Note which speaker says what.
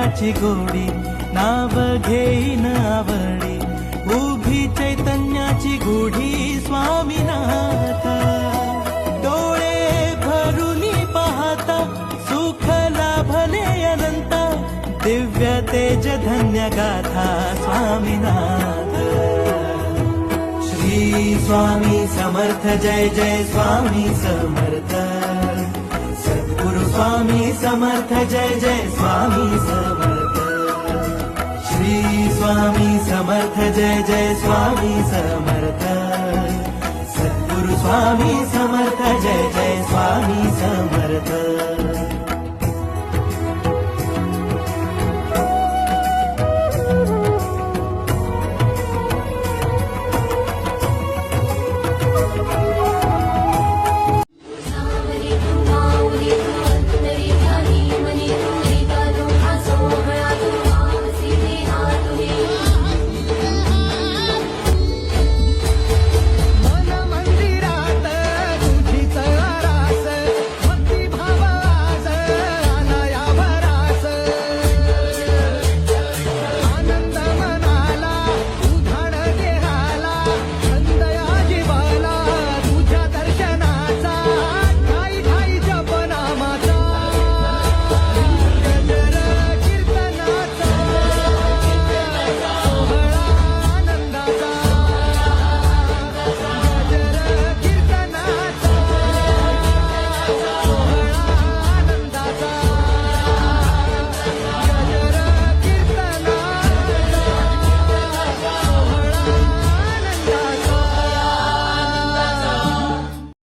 Speaker 1: चैतन्याची गोडी, नाव घेईन आवडी, उभी चैतन्याची गुढी स्वामीनाथ. डोळे भरुनी पाहता सुख लाभले अनंत, दिव्य तेज धन्य गाथा स्वामीनाथ. श्री स्वामी समर्थ जय जय स्वामी समर्थ. सद्गुरु स्वामी समर्थ जय जय स्वामी समर्थ. श्री स्वामी समर्थ जय जय स्वामी समर्थ. सद्गुरु स्वामी समर्थ जय